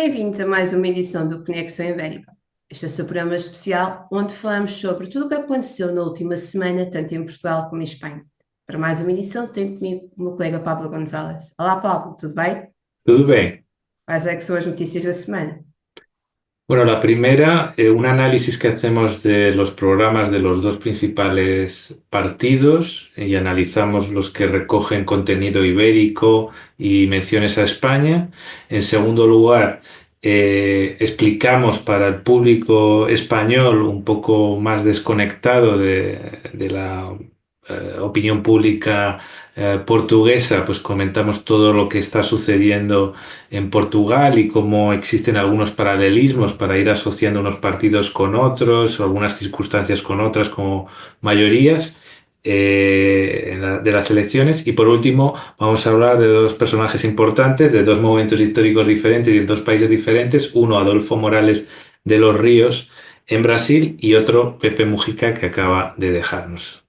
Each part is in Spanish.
bem-vindos a mais uma edição do Conexão Ibérica. Este é o seu programa especial onde falamos sobre tudo o que aconteceu na última semana, tanto em Portugal como em Espanha. Para mais uma edição, tenho comigo o meu colega Pablo González. Olá, Pablo, tudo bem? Todo bem. Quais é que são as notícias da semana? Bueno, la primera, un análisis que hacemos de los programas de los dos principales partidos y analizamos los que recogen contenido ibérico y menciones a España. En segundo lugar, explicamos para el público español un poco más desconectado de la opinión pública portuguesa, pues comentamos todo lo que está sucediendo en Portugal y cómo existen algunos paralelismos para ir asociando unos partidos con otros, o algunas circunstancias con otras como mayorías de las elecciones. Y por último, vamos a hablar de dos personajes importantes, de dos momentos históricos diferentes y en dos países diferentes. Uno, Adolfo Morales de los Ríos en Brasil y otro, Pepe Mujica, que acaba de dejarnos.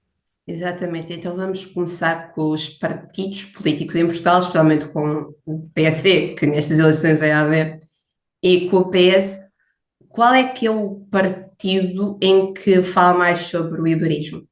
Exatamente, então vamos começar com os partidos políticos em Portugal, especialmente com o PSD, que nestas eleições é a ver, e com o PS. Qual é que é o partido em que fala mais sobre o iberismo?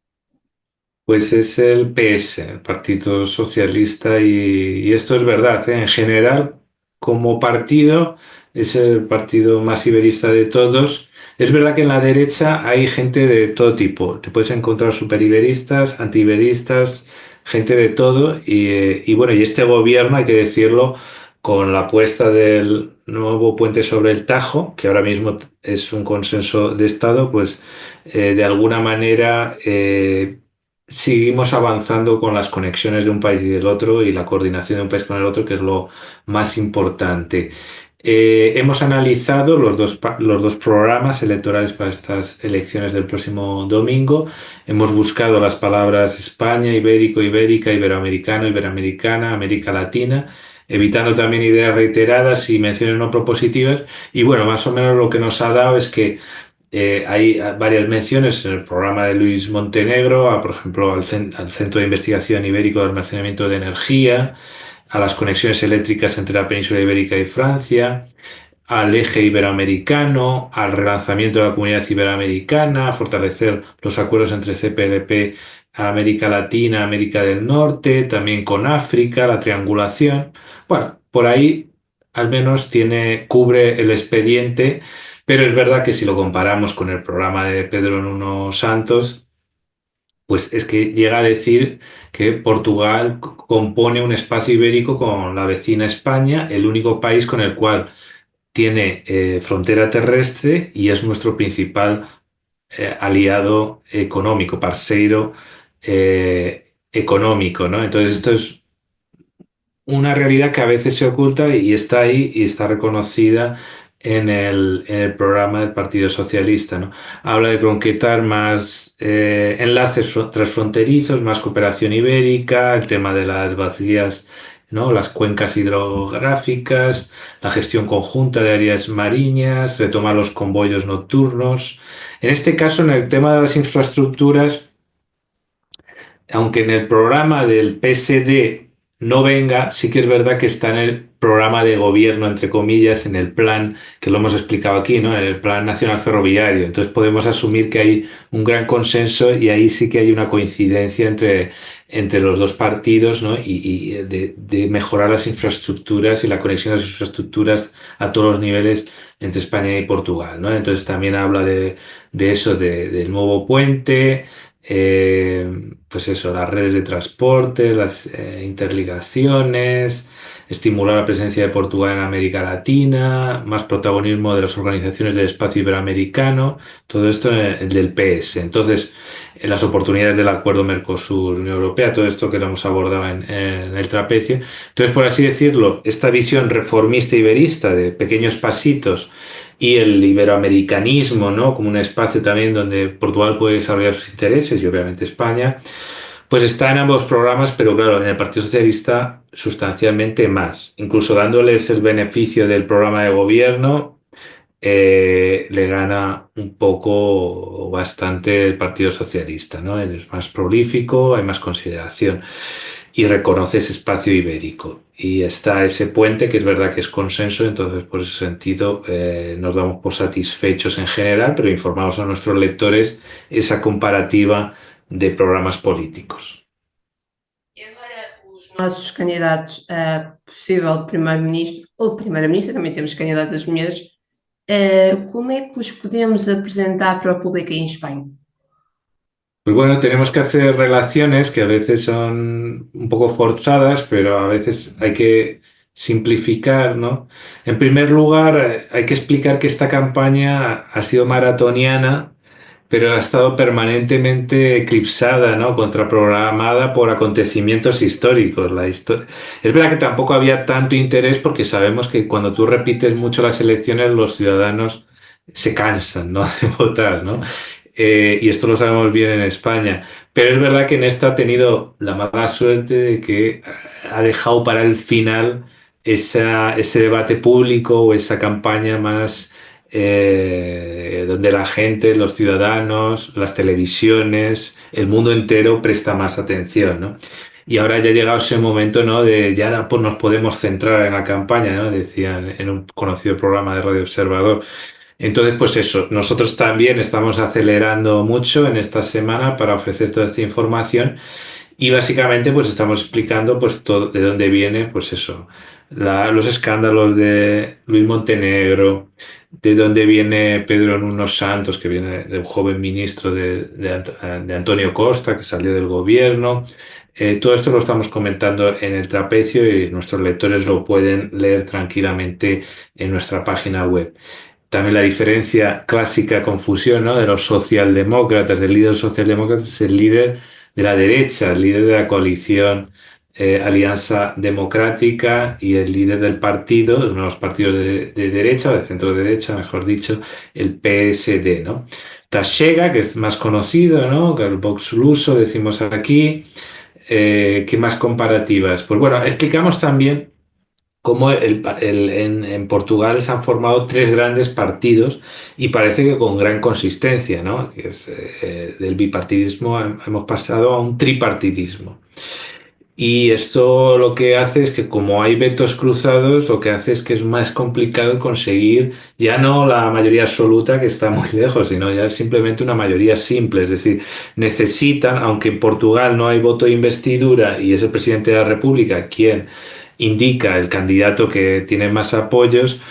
Pues es el PS, el Partido Socialista, y esto es verdad, ¿eh? En general, como partido, es el partido más iberista de todos. Es verdad que en la derecha hay gente de todo tipo. Te puedes encontrar superiberistas, antiiberistas, gente de todo. Y bueno, y este gobierno, hay que decirlo, con la apuesta del nuevo puente sobre el Tajo, que ahora mismo es un consenso de Estado, pues de alguna manera seguimos avanzando con las conexiones de un país y del otro y la coordinación de un país con el otro, que es lo más importante. Hemos analizado los dos programas electorales para estas elecciones del próximo domingo. Hemos buscado las palabras España, ibérico, ibérica, iberoamericano, iberoamericana, América Latina, evitando también ideas reiteradas y menciones no propositivas. Y bueno, más o menos lo que nos ha dado es que hay varias menciones en el programa de Luis Montenegro, por ejemplo, al Centro de Investigación Ibérico de Almacenamiento de Energía, a las conexiones eléctricas entre la península ibérica y Francia, al eje iberoamericano, al relanzamiento de la comunidad iberoamericana, a fortalecer los acuerdos entre CPLP, América Latina, América del Norte, también con África, la triangulación. Bueno, por ahí al menos cubre el expediente, pero es verdad que si lo comparamos con el programa de Pedro Nuno Santos, pues es que llega a decir que Portugal compone un espacio ibérico con la vecina España, el único país con el cual tiene frontera terrestre y es nuestro principal aliado económico, parceiro económico, ¿no? Entonces esto es una realidad que a veces se oculta y está ahí y está reconocida en el programa del Partido Socialista, ¿no? Habla de concretar más enlaces transfronterizos, más cooperación ibérica, el tema de las vacías, ¿no? Las cuencas hidrográficas, la gestión conjunta de áreas marinas, retomar los convoyos nocturnos. En este caso, en el tema de las infraestructuras, aunque en el programa del PSD no venga, sí que es verdad que está en el programa de gobierno, entre comillas, en el plan, que lo hemos explicado aquí, ¿no? En el Plan Nacional Ferroviario. Entonces podemos asumir que hay un gran consenso y ahí sí que hay una coincidencia entre los dos partidos, ¿no? Y de mejorar las infraestructuras y la conexión de las infraestructuras a todos los niveles entre España y Portugal, ¿no? Entonces también habla de eso, del nuevo puente, pues eso, las redes de transporte, las interligaciones, estimular la presencia de Portugal en América Latina, más protagonismo de las organizaciones del espacio iberoamericano, todo esto en el del PS. Entonces, en las oportunidades del acuerdo Mercosur-Unión Europea, todo esto que lo hemos abordado en el trapecio. Entonces, por así decirlo, esta visión reformista iberista de pequeños pasitos y el iberoamericanismo, ¿no? Como un espacio también donde Portugal puede desarrollar sus intereses y obviamente España, pues está en ambos programas, pero claro, en el Partido Socialista sustancialmente más, incluso dándoles el beneficio del programa de gobierno. Le gana un poco o bastante el Partido Socialista, ¿no? Es más prolífico, hay más consideración. y reconoce ese espacio ibérico. Y está ese puente que es verdad que es consenso, entonces por ese sentido nos damos por satisfechos en general, pero informamos a nuestros lectores esa comparativa de programas políticos. E agora os nossos candidatos a possível primeiro-ministro ou primeira-ministra, também temos candidatas mulheres, como é que os podemos apresentar para o público aí em Espanha? Pues bueno, tenemos que hacer relaciones que a veces son un poco forzadas, pero a veces hay que simplificar, ¿no? En primer lugar, hay que explicar que esta campaña ha sido maratoniana, pero ha estado permanentemente eclipsada, ¿no? Contraprogramada por acontecimientos históricos. Es verdad que tampoco había tanto interés porque sabemos que cuando tú repites mucho las elecciones, los ciudadanos se cansan, ¿no? de votar, ¿no? Y esto lo sabemos bien en España. Pero es verdad que en esta ha tenido la mala suerte de que ha dejado para el final ese debate público o esa campaña más donde la gente, los ciudadanos, las televisiones, el mundo entero presta más atención, ¿no? Y ahora ya ha llegado ese momento, ¿no? De ya pues, nos podemos centrar en la campaña, ¿no? Decían en un conocido programa de Radio Observador. Entonces, pues eso, nosotros también estamos acelerando mucho en esta semana para ofrecer toda esta información y básicamente pues estamos explicando pues todo, de dónde viene pues eso, los escándalos de Luis Montenegro, de dónde viene Pedro Nuno Santos, que viene de un joven ministro de Antonio Costa, que salió del gobierno. Todo esto lo estamos comentando en el trapecio y nuestros lectores lo pueden leer tranquilamente en nuestra página web. También la diferencia clásica confusión, ¿no? de los socialdemócratas, del líder socialdemócrata es el líder de la derecha, el líder de la coalición Alianza Democrática y el líder del partido, de uno de los partidos de derecha, de centro derecha, mejor dicho, el PSD, ¿no? Tashega, que es más conocido, ¿no? Que el Vox Luso, decimos aquí. ¿Qué más comparativas? Pues bueno, explicamos también cómo en Portugal se han formado tres grandes partidos y parece que con gran consistencia, ¿no? Que es, del bipartidismo hemos pasado a un tripartidismo. Y esto lo que hace es que como hay vetos cruzados, lo que hace es que es más complicado conseguir ya no la mayoría absoluta que está muy lejos, sino ya simplemente una mayoría simple. Es decir, necesitan, aunque en Portugal no hay voto de investidura y es el presidente de la República quien indica el candidato que tiene más apoyos,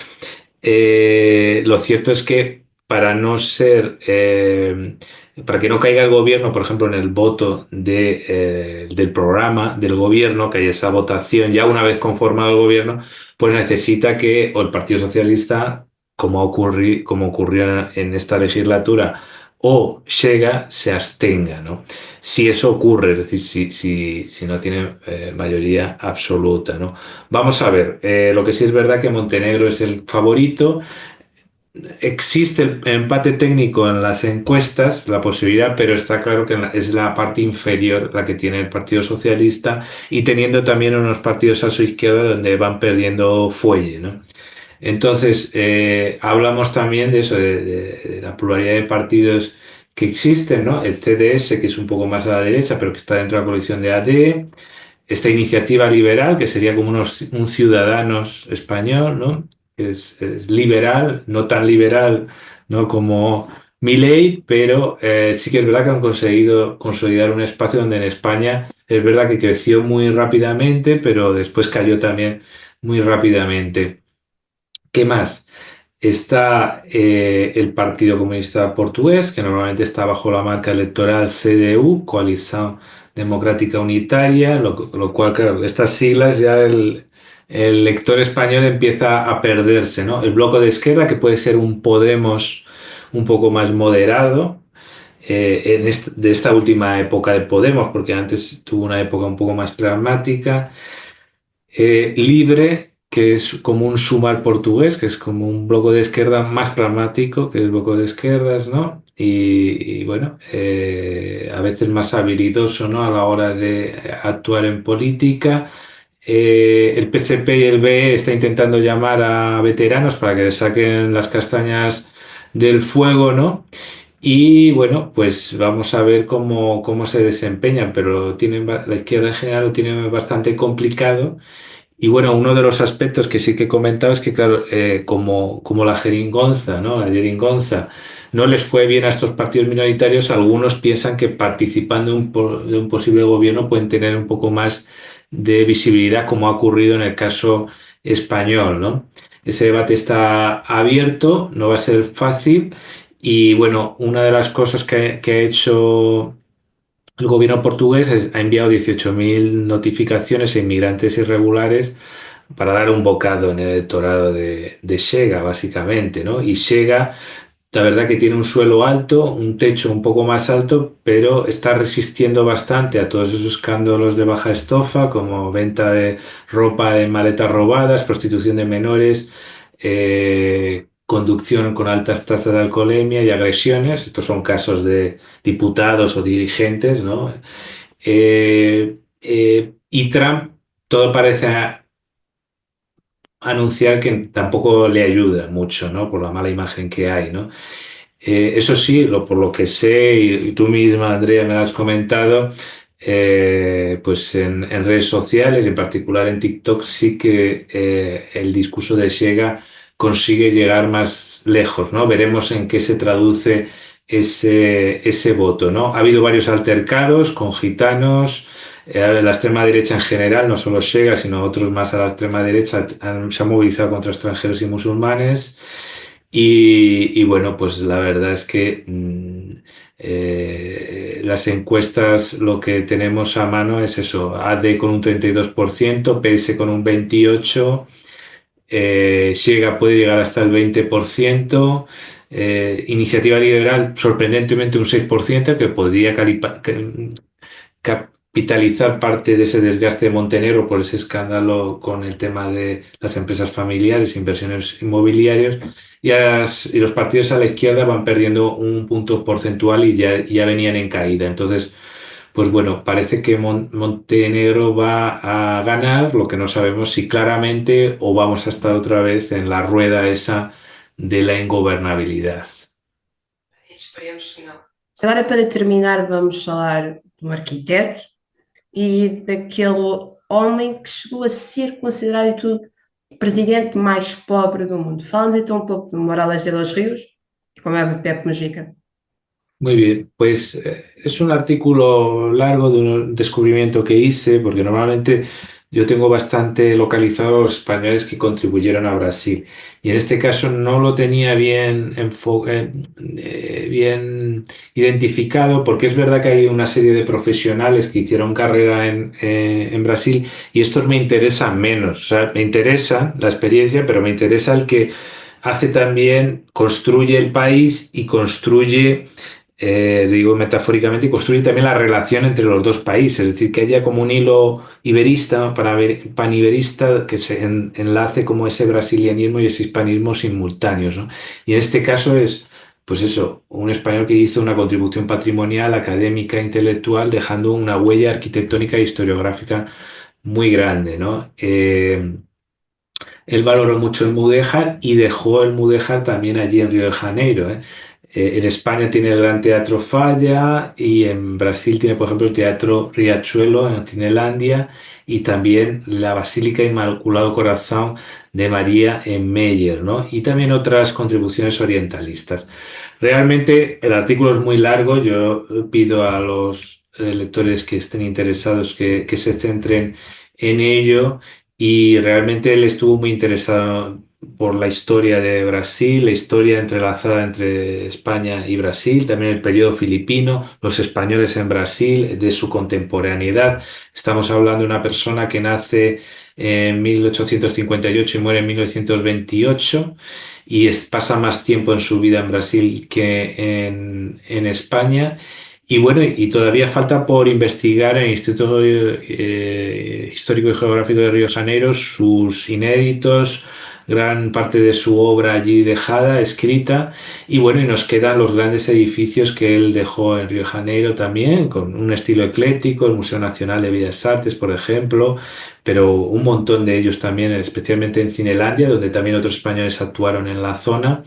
lo cierto es que para no ser, para que no caiga el gobierno, por ejemplo, en el voto del programa del gobierno, que haya esa votación ya una vez conformado el gobierno, pues necesita que o el Partido Socialista, como ocurrió en esta legislatura, o llega, se abstenga, ¿no? Si eso ocurre, es decir, si no tiene mayoría absoluta, ¿no? Vamos a ver, lo que sí es verdad que Montenegro es el favorito. Existe el empate técnico en las encuestas, la posibilidad, pero está claro que es la parte inferior la que tiene el Partido Socialista y teniendo también unos partidos a su izquierda donde van perdiendo fuelle, ¿no? Entonces, hablamos también de eso, de la pluralidad de partidos que existen, ¿no? El CDS, que es un poco más a la derecha, pero que está dentro de la coalición de AD, esta iniciativa liberal, que sería como un Ciudadanos español, ¿no? Que es liberal, no tan liberal, ¿no? como Milei, pero sí que es verdad que han conseguido consolidar un espacio donde en España es verdad que creció muy rápidamente, pero después cayó también muy rápidamente. ¿Qué más? Está el Partido Comunista Portugués, que normalmente está bajo la marca electoral CDU, Coalición Democrática Unitaria, lo cual, claro, estas siglas ya el lector español empieza a perderse, ¿no? El Bloque de Izquierda, que puede ser un Podemos un poco más moderado, de esta última época de Podemos, porque antes tuvo una época un poco más pragmática. Libre, que es como un Sumar portugués, que es como un bloque de izquierda más pragmático que el bloque de izquierdas, ¿no? Y bueno, a veces más habilidoso, ¿no? A la hora de actuar en política. El PCP y el BE está intentando llamar a veteranos para que le saquen las castañas del fuego, ¿no? Y bueno, pues vamos a ver cómo se desempeñan, pero la izquierda en general lo tiene bastante complicado. Y bueno, uno de los aspectos que sí que he comentado es que, claro, como la jeringonza, ¿no? La jeringonza no les fue bien a estos partidos minoritarios, algunos piensan que participando de un posible gobierno pueden tener un poco más de visibilidad, como ha ocurrido en el caso español, ¿no? Ese debate está abierto, no va a ser fácil. Y bueno, una de las cosas que ha hecho el gobierno portugués ha enviado 18.000 notificaciones a inmigrantes irregulares para dar un bocado en el electorado de Chega, básicamente, ¿no? Y Chega, la verdad que tiene un suelo alto, un techo un poco más alto, pero está resistiendo bastante a todos esos escándalos de baja estofa, como venta de ropa en maletas robadas, prostitución de menores, conducción con altas tasas de alcoholemia y agresiones. Estos son casos de diputados o dirigentes, ¿no? Y Trump, todo parece anunciar que tampoco le ayuda mucho, ¿no? Por la mala imagen que hay, ¿no? Eso sí, por lo que sé, y tú misma, Andrea, me lo has comentado, pues en redes sociales, en particular en TikTok, sí que el discurso de Chega consigue llegar más lejos, ¿no? Veremos en qué se traduce ese voto, ¿no? Ha habido varios altercados con gitanos. La extrema derecha en general, no solo Chega, sino otros más a la extrema derecha, se han movilizado contra extranjeros y musulmanes. Y bueno, pues la verdad es que las encuestas lo que tenemos a mano es eso, AD con un 32%, PS con un 28%, Siega puede llegar hasta el 20%, Iniciativa Liberal sorprendentemente un 6%, que podría capitalizar parte de ese desgaste de Montenegro por ese escándalo con el tema de las empresas familiares, inversiones inmobiliarias, y los partidos a la izquierda van perdiendo un punto porcentual y ya venían en caída. Entonces, pues bueno, parece que Montenegro va a ganar, lo que no sabemos si claramente o vamos a estar otra vez en la rueda esa de la ingobernabilidad. Esperemos que não. Agora, para terminar, vamos falar do arquiteto e daquele homem que chegou a ser considerado e tudo o presidente mais pobre do mundo. Fala-nos então um pouco de Morales de los Ríos e como é o Pepe Mujica. Muy bien, pues es un artículo largo de un descubrimiento que hice, porque normalmente yo tengo bastante localizados los españoles que contribuyeron a Brasil. Y en este caso no lo tenía bien identificado, porque es verdad que hay una serie de profesionales que hicieron carrera en Brasil y estos me interesan menos. O sea, me interesa la experiencia, pero me interesa el que hace también, construye el país y construye digo metafóricamente, y construye también la relación entre los dos países, es decir, que haya como un hilo iberista, paniberista, que se enlace como ese brasilianismo y ese hispanismo simultáneos, ¿no? Y en este caso es, pues eso, un español que hizo una contribución patrimonial, académica, intelectual, dejando una huella arquitectónica e historiográfica muy grande, ¿no? Él valoró mucho el Mudéjar y dejó el Mudéjar también allí en Río de Janeiro, ¿eh? En España tiene el Gran Teatro Falla y en Brasil tiene, por ejemplo, el Teatro Riachuelo en Cinelandia y también la Basílica Inmaculado Corazón de María en Meyer, ¿no? Y también otras contribuciones orientalistas. Realmente el artículo es muy largo, yo pido a los lectores que estén interesados que se centren en ello. Y realmente él estuvo muy interesado por la historia de Brasil, la historia entrelazada entre España y Brasil, también el periodo filipino, los españoles en Brasil, de su contemporaneidad. Estamos hablando de una persona que nace en 1858 y muere en 1928 y pasa más tiempo en su vida en Brasil que en España. Y bueno, y todavía falta por investigar en el Instituto Histórico y Geográfico de Río de Janeiro sus inéditos, gran parte de su obra allí dejada, escrita, y bueno, y nos quedan los grandes edificios que él dejó en Río de Janeiro también, con un estilo ecléctico, el Museo Nacional de Bellas Artes, por ejemplo, pero un montón de ellos también, especialmente en Cinelandia, donde también otros españoles actuaron en la zona.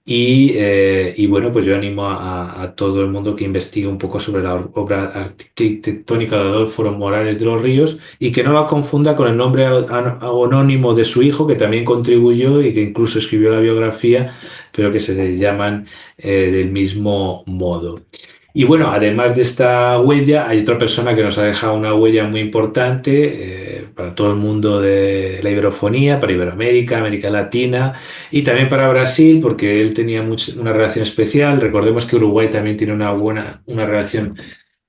Y bueno, pues yo animo a todo el mundo que investigue un poco sobre la obra arquitectónica de Adolfo Morales de los Ríos y que no la confunda con el nombre anónimo de su hijo, que también contribuyó y que incluso escribió la biografía, pero que se llaman del mismo modo. Y bueno, además de esta huella, hay otra persona que nos ha dejado una huella muy importante para todo el mundo de la iberofonía, para Iberoamérica, América Latina y también para Brasil, porque él tenía una relación especial. Recordemos que Uruguay también tiene una relación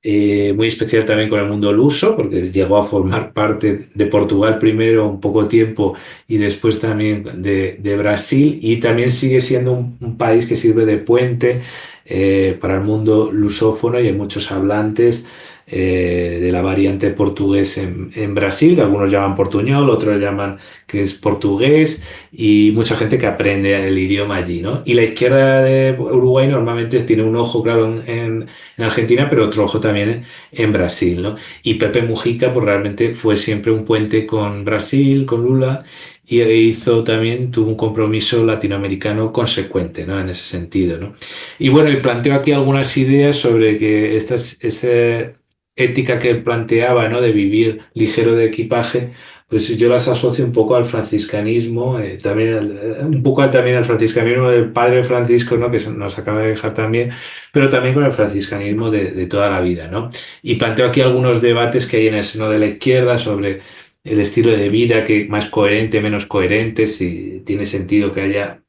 muy especial también con el mundo luso, porque llegó a formar parte de Portugal primero un poco tiempo y después también de Brasil, y también sigue siendo un país que sirve de puente para el mundo lusófono y hay muchos hablantes de la variante portugués en Brasil, que algunos llaman portuñol, otros llaman que es portugués, y mucha gente que aprende el idioma allí, ¿no? Y la izquierda de Uruguay normalmente tiene un ojo, claro, en Argentina, pero otro ojo también en Brasil, ¿no? Y Pepe Mujica, pues realmente fue siempre un puente con Brasil, con Lula, y hizo también, tuvo un compromiso latinoamericano consecuente, ¿no? En ese sentido, ¿no? Y bueno, y planteo aquí algunas ideas sobre que esta ética que él planteaba, ¿no? De vivir ligero de equipaje, pues yo las asocio un poco al franciscanismo, también un poco también al franciscanismo del padre Francisco, ¿no? Que nos acaba de dejar también, pero también con el franciscanismo de toda la vida, ¿no? Y planteo aquí algunos debates que hay en el seno de la izquierda sobre el estilo de vida, que más coherente, menos coherente, si tiene sentido que haya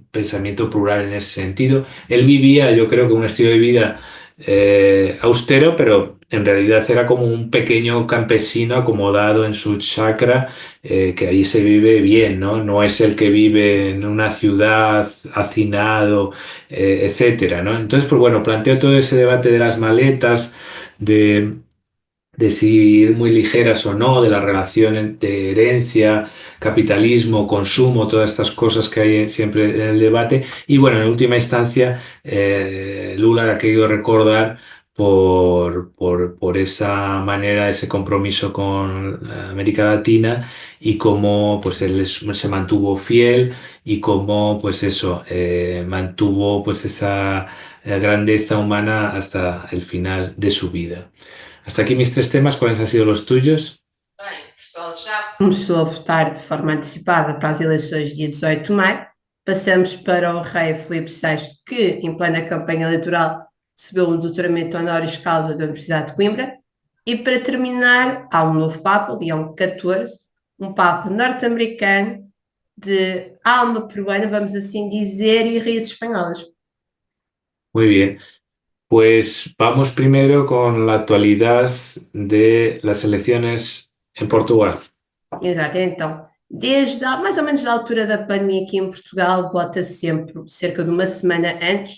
pensamiento plural en ese sentido. Él vivía, yo creo que un estilo de vida austero, pero en realidad era como un pequeño campesino acomodado en su chacra, que ahí se vive bien, ¿no? No es el que vive en una ciudad hacinado, etcétera, ¿no? Entonces, pues bueno, planteo todo ese debate de las maletas, de, de si ir muy ligeras o no, de la relación entre herencia, capitalismo, consumo, todas estas cosas que hay siempre en el debate. Y bueno, en última instancia, Lula ha querido recordar por esa manera, ese compromiso con América Latina y cómo pues él se mantuvo fiel y cómo pues eso mantuvo pues esa grandeza humana hasta el final de su vida. Hasta aquí mis tres temas, ¿cuáles han sido los tuyos? Bem, Portugal já começou a votar de forma antecipada para as eleições de dia 18 de maio. Passamos para o rei Filipe VI, que, em plena campanha eleitoral, recebeu um doutoramento honoris causa da Universidade de Coimbra. E para terminar, há um novo Papa, Leão XIV, um Papa norte-americano de alma peruana, vamos assim dizer, e raízes espanholas. Muy bien, pues vamos primero con la actualidad de las elecciones en Portugal. Exato, então, mais ou menos da altura da pandemia aqui em Portugal, vota-se sempre cerca de uma semana antes,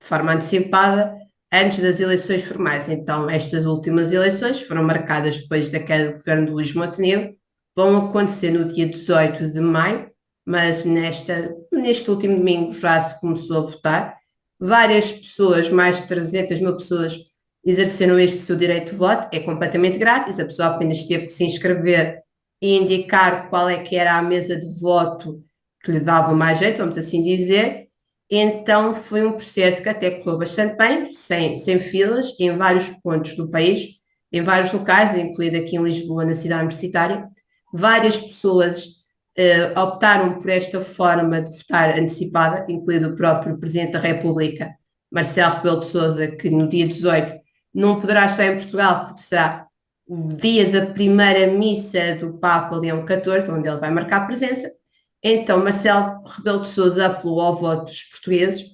de forma antecipada, antes das eleições formais. Então, estas últimas eleições foram marcadas depois da queda do governo de Luís Montenegro, vão acontecer no dia 18 de maio, mas neste último domingo já se começou a votar. Várias pessoas, mais de 300 mil pessoas, exerceram este seu direito de voto, é completamente grátis, a pessoa apenas teve que se inscrever e indicar qual é que era a mesa de voto que lhe dava mais jeito, vamos assim dizer. Então foi um processo que até correu bastante bem, sem filas, em vários pontos do país, em vários locais, incluído aqui em Lisboa, na cidade universitária. Várias pessoas optaram por esta forma de votar antecipada, incluído o próprio Presidente da República, Marcelo Rebelo de Sousa, que no dia 18 não poderá estar em Portugal, porque será o dia da primeira missa do Papa Leão XIV, onde ele vai marcar presença. Então, Marcelo Rebelo de Sousa apelou ao voto dos portugueses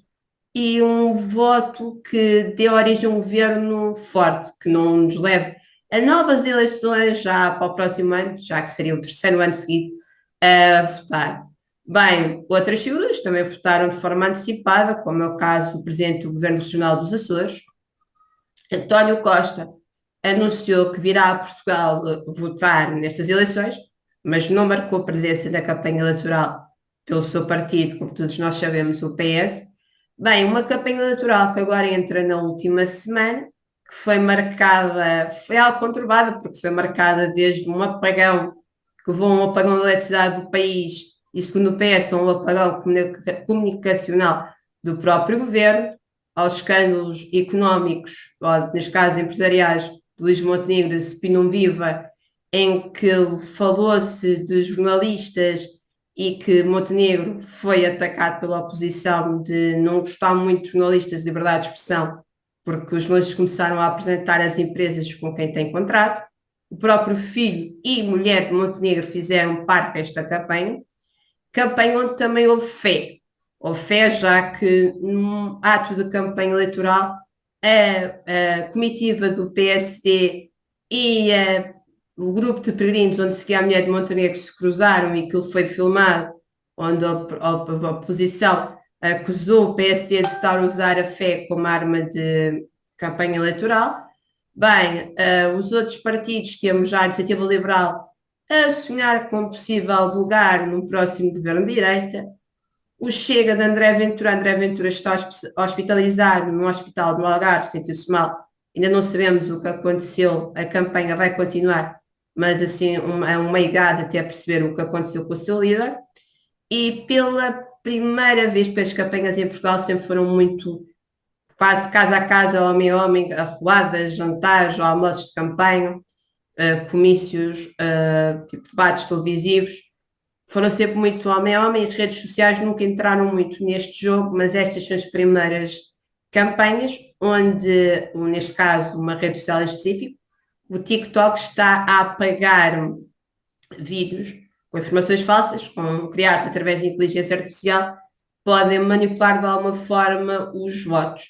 e um voto que dê origem a um governo forte, que não nos leve a novas eleições já para o próximo ano, já que seria o terceiro ano seguido, a votar. Bem, outras figuras também votaram de forma antecipada, como é o caso do Presidente do Governo Regional dos Açores, António Costa, anunciou que virá a Portugal votar nestas eleições, mas não marcou presença na campanha eleitoral pelo seu partido, como todos nós sabemos, o PS. Bem, uma campanha eleitoral que agora entra na última semana, que foi marcada, foi algo conturbada, porque foi marcada desde um apagão, que levou a um apagão da eletricidade do país, e segundo o PS, um apagão comunicacional do próprio governo, aos escândalos económicos, ou neste caso empresariais, de Luís Montenegro, de Spinum Viva, em que falou-se de jornalistas e que Montenegro foi atacado pela oposição de não gostar muito de jornalistas de liberdade de expressão, porque os jornalistas começaram a apresentar as empresas com quem tem contrato. O próprio filho e mulher de Montenegro fizeram parte desta campanha onde também houve fé. Houve fé, já que num ato de campanha eleitoral, a comitiva do PSD e o grupo de peregrinos onde seguia a mulher de Montenegro se cruzaram e aquilo foi filmado, onde a oposição acusou o PSD de estar a usar a fé como arma de campanha eleitoral. Bem, os outros partidos, temos já a Iniciativa Liberal a sonhar com um possível lugar num próximo governo de direita. O Chega de André Ventura está hospitalizado num hospital do Algarve, sentiu-se mal. Ainda não sabemos o que aconteceu, a campanha vai continuar, mas assim é um meio gás até perceber o que aconteceu com o seu líder. E pela primeira vez, porque as campanhas em Portugal sempre foram muito quase casa a casa, homem a homem, arruadas, jantares, almoços de campanha, comícios, tipo debates televisivos, foram sempre muito homem a homem. As redes sociais nunca entraram muito neste jogo, mas estas são as primeiras campanhas onde, neste caso, uma rede social em específico, o TikTok está a apagar vídeos com informações falsas, criados através de inteligência artificial, podem manipular de alguma forma os votos.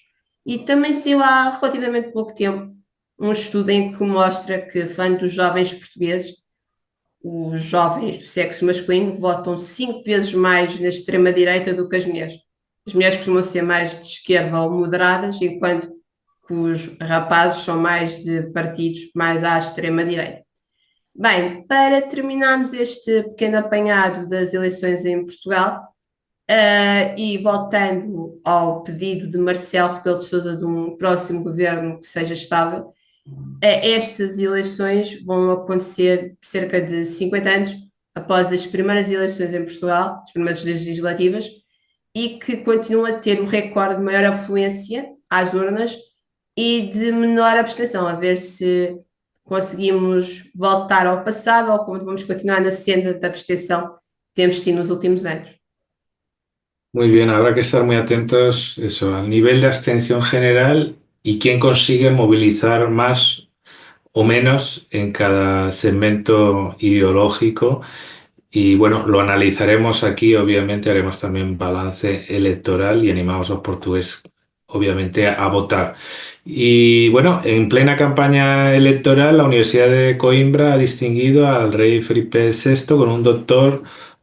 E também saiu há relativamente pouco tempo um estudo em que mostra que, falando dos jovens portugueses, os jovens do sexo masculino votam 5 vezes mais na extrema-direita do que as mulheres. As mulheres costumam ser mais de esquerda ou moderadas, enquanto que os rapazes são mais de partidos mais à extrema-direita. Bem, para terminarmos este pequeno apanhado das eleições em Portugal, e voltando ao pedido de Marcelo Rebelo de Sousa de um próximo governo que seja estável, estas eleições vão acontecer cerca de 50 anos após as primeiras eleições em Portugal, as primeiras legislativas, e que continuam a ter o recorde de maior afluência às urnas e de menor abstenção, a ver se conseguimos voltar ao passado ou como vamos continuar na senda da abstenção que temos tido nos últimos anos. Muy bien, habrá que estar muy atentos eso, al nivel de abstención general y quién consigue movilizar más o menos en cada segmento ideológico. Y bueno, lo analizaremos aquí, obviamente haremos también balance electoral y animamos a los portugueses, obviamente, a votar. Y bueno, en plena campaña electoral, la Universidad de Coimbra ha distinguido al rey Felipe VI con un doctor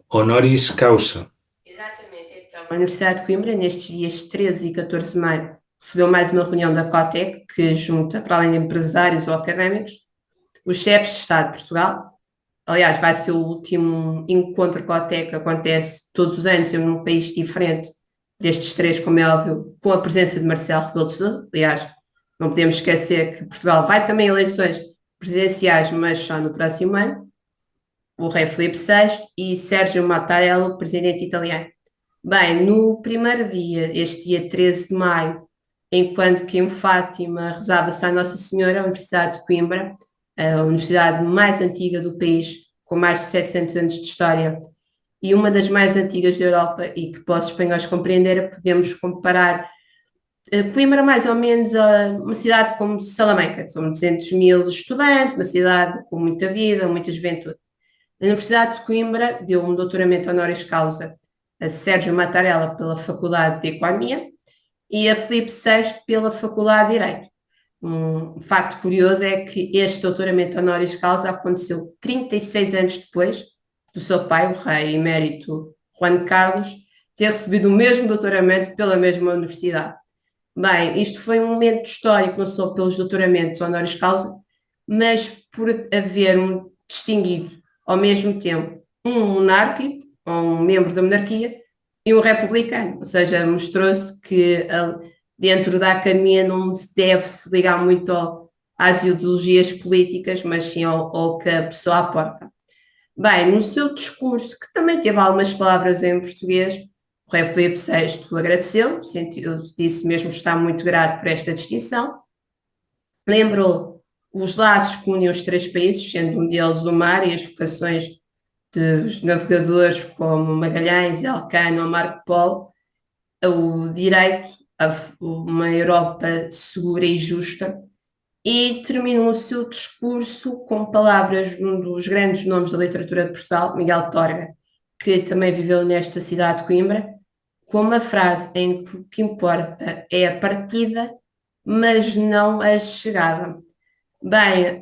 honoris causa. Exatamente, então, a Universidade de Coimbra, nestes dias 13 e 14 de maio, recebeu mais uma reunião da COTEC, que junta, para além de empresários ou académicos, os chefes de Estado de Portugal. Aliás, vai ser o último encontro COTEC que acontece todos os anos em um país diferente destes três, como é óbvio, com a presença de Marcelo Rebelo de Sousa. Aliás, não podemos esquecer que Portugal vai também a eleições presidenciais, mas só no próximo ano. O rei Filipe VI e Sérgio Mattarella, presidente italiano. Bem, no primeiro dia, este dia 13 de maio, enquanto que em Fátima rezava-se à Nossa Senhora, a Universidade de Coimbra, a universidade mais antiga do país, com mais de 700 anos de história e uma das mais antigas da Europa e que, para os espanhóis compreender, podemos comparar Coimbra mais ou menos a uma cidade como Salamanca, são 200 mil estudantes, uma cidade com muita vida, muita juventude. A Universidade de Coimbra deu um doutoramento honoris causa a Sérgio Mattarella pela Faculdade de Economia e a Filipe VI pela Faculdade de Direito. Um facto curioso é que este doutoramento honoris causa aconteceu 36 anos depois do seu pai, o rei emérito Juan Carlos, ter recebido o mesmo doutoramento pela mesma universidade. Bem, isto foi um momento histórico, não só pelos doutoramentos honoris causa, mas por haver um distinguido, ao mesmo tempo, um monárquico, ou um membro da monarquia, e um republicano. Ou seja, mostrou-se que dentro da academia não se deve se ligar muito às ideologias políticas, mas sim ao que a pessoa aporta. Bem, no seu discurso, que também teve algumas palavras em português, O rei Filipe VI agradeceu, disse mesmo estar muito grato por esta distinção, lembrou os laços que unem os três países, sendo um deles o mar e as vocações dos navegadores como Magalhães, Elcano ou Marco Polo, o direito a uma Europa segura e justa, e terminou o seu discurso com palavras de um dos grandes nomes da literatura de Portugal, Miguel Torga, que também viveu nesta cidade de Coimbra, com uma frase em que o que importa é a partida, mas não a chegada. Bem,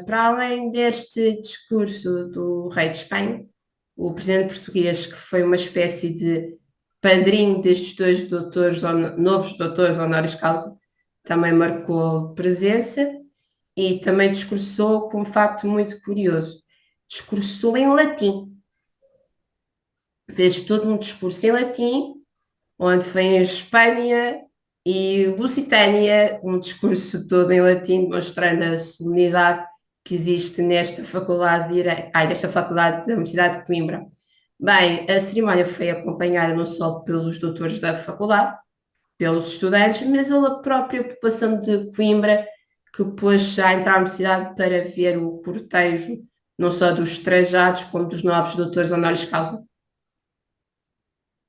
para além deste discurso do rei de Espanha, o presidente português, que foi uma espécie de padrinho destes dois doutores, novos doutores honoris causa, também marcou presença e também discursou com um facto muito curioso. Discursou em latim. Fez todo um discurso em latim, onde foi em Espanha e Lusitânia, um discurso todo em latim, demonstrando a solenidade que existe nesta faculdade de Direito, desta faculdade da Universidade de Coimbra. Bem, a cerimónia foi acompanhada não só pelos doutores da faculdade, pelos estudantes, mas pela própria população de Coimbra, que pôs já a entrar na universidade para ver o cortejo, não só dos trajados, como dos novos doutores honoris causa.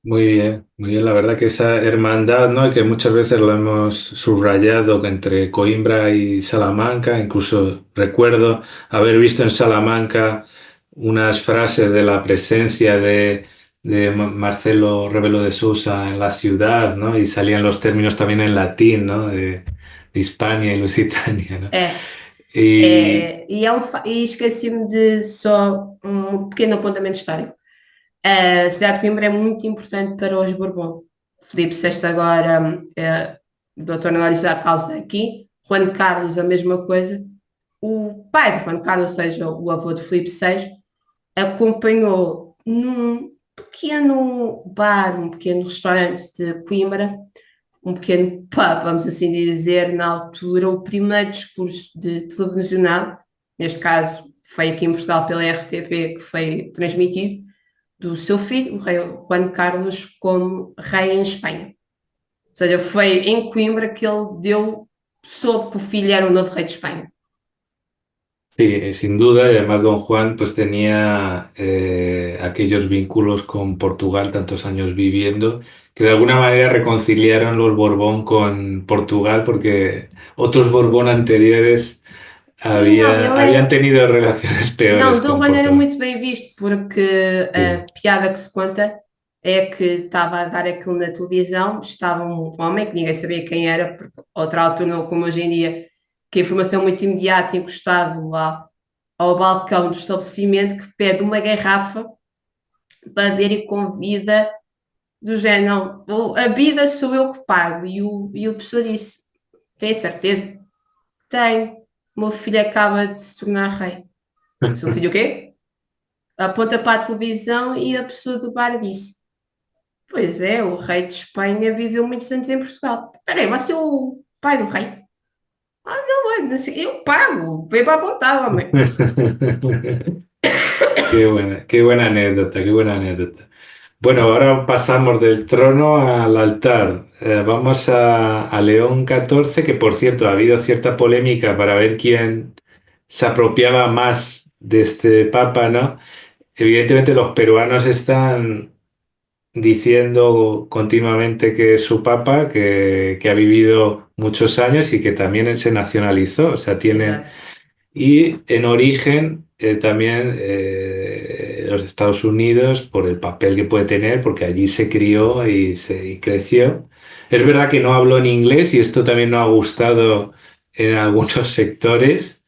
Muy bien, muy bien. La verdad que esa hermandad, ¿no? Y que muchas veces lo hemos subrayado que entre Coimbra y Salamanca, incluso recuerdo haber visto en Salamanca unas frases de la presencia de Marcelo Rebelo de Sousa en la ciudad, ¿no? Y salían los términos también en latín, ¿no? De Hispania y Lusitania, ¿no? É, Y e esqueci-me de só um pequeno apontamento histórico. A cidade de Coimbra é muito importante para os Bourbon. Filipe VI agora, doutor honoris causa aqui, Juan Carlos a mesma coisa. O pai de Juan Carlos, ou seja, o avô de Filipe VI, acompanhou num pequeno bar, um pequeno restaurante de Coimbra, um pequeno pub, vamos assim dizer, na altura, o primeiro discurso de televisionado, neste caso foi aqui em Portugal pela RTP, que foi transmitido, do seu filho, o rei Juan Carlos, como rei em Espanha. Ou seja, foi em Coimbra que ele soube que o filho era o novo rei de Espanha. sí, sin duda, y además don Juan pues tenía aquellos vínculos con Portugal, tantos años viviendo, que de alguna manera reconciliaron los Borbón con Portugal, porque otros Borbón anteriores Sim, não, ele habían era. tenido relaciones Não, peores Dom con Juan era Portugal. muito bem visto, porque Sí, a piada que se conta é que estava a dar aquilo na televisão, estava um homem que ninguém sabia quem era, porque outra altura, não como hoje em dia, que a informação é muito imediata, encostado lá ao balcão do estabelecimento, que pede uma garrafa para ver e convida do género, não, a vida sou eu que pago. E o pessoa disse, tem certeza? Tenho. O meu filho acaba de se tornar rei. O seu filho o quê? Aponta para a televisão e a pessoa do bar disse, pois é, o rei de Espanha viveu muitos anos em Portugal. Espera aí, você é o pai do rei? Ah, não, não sei, eu pago, vem para a vontade, homem. qué buena anécdota, qué buena anécdota. Bueno, ahora pasamos del trono al altar. Vamos a León XIV, que por cierto ha habido cierta polémica para ver quién se apropiaba más de este papa, ¿no? Evidentemente los peruanos están diciendo continuamente que es su papa, que ha vivido muchos años y que también se nacionalizó, o sea, tienen Exato. y en origen también los Estados Unidos por el papel que puede tener, porque allí se crió y creció. Es verdad que no habló en inglés y esto también no ha gustado en algunos sectores.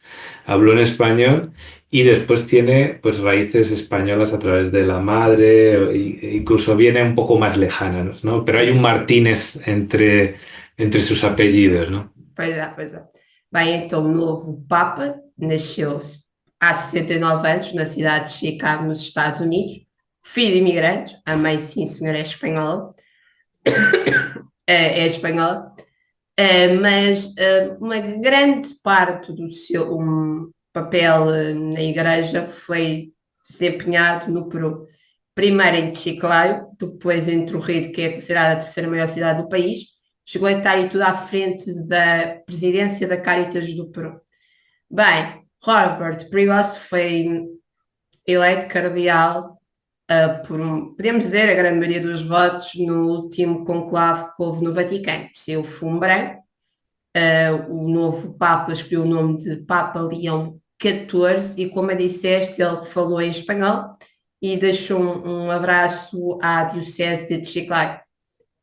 Habló en español y después tiene pues raíces españolas a través de la madre, e incluso viene un poco más lejanas, ¿no? Pero hay un Martínez entre sus apellidos, ¿no? Pois é, pois é. Bem, então o novo Papa nasceu há 69 anos na cidade de Chicago, nos Estados Unidos, filho de imigrantes, a mãe, sim, senhora, é espanhola, é espanhola, mas uma grande parte do seu papel na igreja foi desempenhado no Peru. primeiro em Chiclayo, depois em Trujillo, que é considerada a terceira maior cidade do país. Chegou a estar aí tudo à frente da presidência da Caritas do Peru. Bem, Robert Prigos foi eleito cardeal podemos dizer, a grande maioria dos votos no último conclave que houve no Vaticano. Seu fumo branco, o novo Papa escolheu o nome de Papa Leão XIV e, como eu disseste, ele falou em espanhol e deixou um abraço à Diocese de Chiclayo.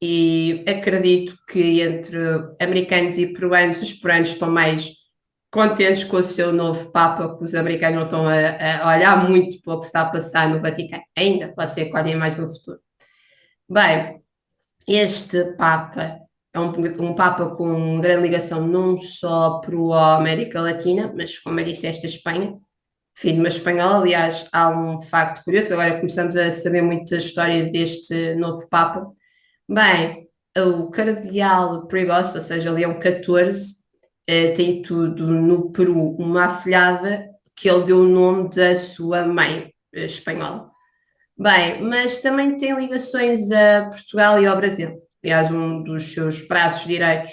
E acredito que entre americanos e peruanos, os peruanos estão mais contentes com o seu novo Papa, que os americanos não estão a olhar muito para o que está a passar no Vaticano. Ainda, pode ser que olhem mais no futuro. Bem, este Papa é um Papa com grande ligação não só para a América Latina, mas, como eu disse, esta Espanha, filho de uma espanhola. Aliás, há um facto curioso, que agora começamos a saber muito da história deste novo Papa. Bem, o cardeal Pregoso, ou seja, Leão XIV, tem tudo no Peru uma afilhada que ele deu o nome da sua mãe espanhola. Bem, mas também tem ligações a Portugal e ao Brasil. Aliás, um dos seus braços direitos,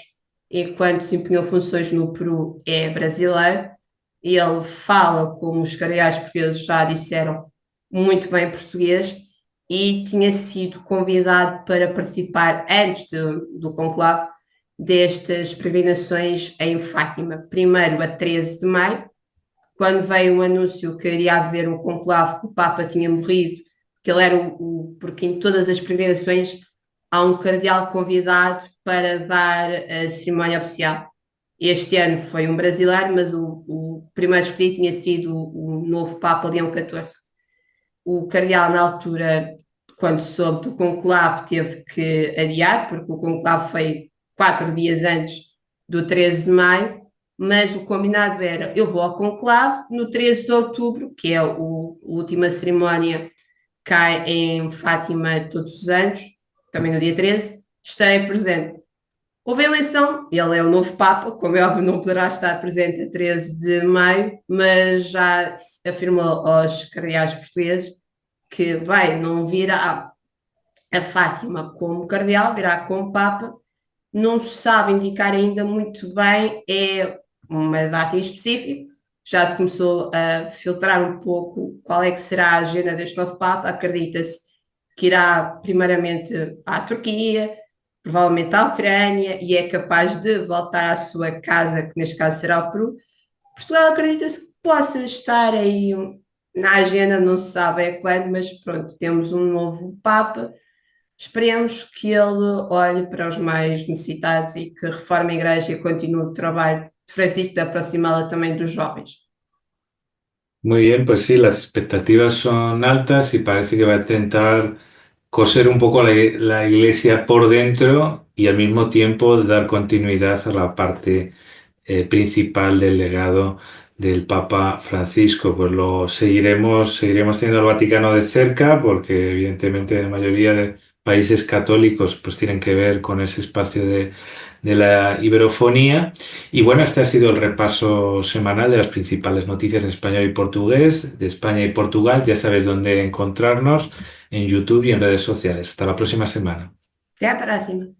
enquanto desempenhou funções no Peru, é brasileiro. E ele fala, como os cardeais portugueses já disseram, muito bem português e tinha sido convidado para participar antes do conclave destas peregrinações em Fátima. Primeiro a 13 de maio, quando veio o anúncio que iria haver um conclave, que o Papa tinha morrido, que ele era porque em todas as peregrinações há um cardeal convidado para dar a cerimónia oficial. Este ano foi um brasileiro, mas o primeiro escolhido tinha sido o novo Papa Leão XIV. O cardeal, na altura, quando soube do conclave, teve que adiar, porque o conclave foi 4 dias antes do 13 de maio, mas o combinado era: eu vou ao conclave no 13 de outubro, que é a última cerimónia, cai em Fátima todos os anos, também no dia 13, estarei presente. Houve eleição, ele é o novo Papa, como é óbvio, não poderá estar presente a 13 de maio, mas já afirmou aos cardeais portugueses que vai, não virá a Fátima como cardeal, virá como Papa. Não se sabe indicar ainda muito bem, é uma data em específico. Já se começou a filtrar um pouco qual é que será a agenda deste novo Papa. Acredita-se que irá primeiramente à Turquia, provavelmente à Ucrânia, e é capaz de voltar à sua casa, que neste caso será o Peru. Portugal acredita-se que possa estar aí na agenda, não se sabe é quando, mas pronto, temos um novo Papa. Esperemos que ele olhe para os mais necessitados e que reforme a Igreja e continue o trabalho de Francisco de aproximá-la também dos jovens. Muy bien, pues sí, las expectativas son altas y parece que va a intentar coser un poco la iglesia por dentro y al mismo tiempo dar continuidad a la parte principal del legado del Papa Francisco. Pues lo seguiremos teniendo al Vaticano de cerca, porque evidentemente la mayoría de países católicos pues tienen que ver con ese espacio de la iberofonía. Y bueno, este ha sido el repaso semanal de las principales noticias en español y portugués de España y Portugal. Ya sabes dónde encontrarnos, en YouTube y en redes sociales. Hasta la próxima semana. Até a próxima!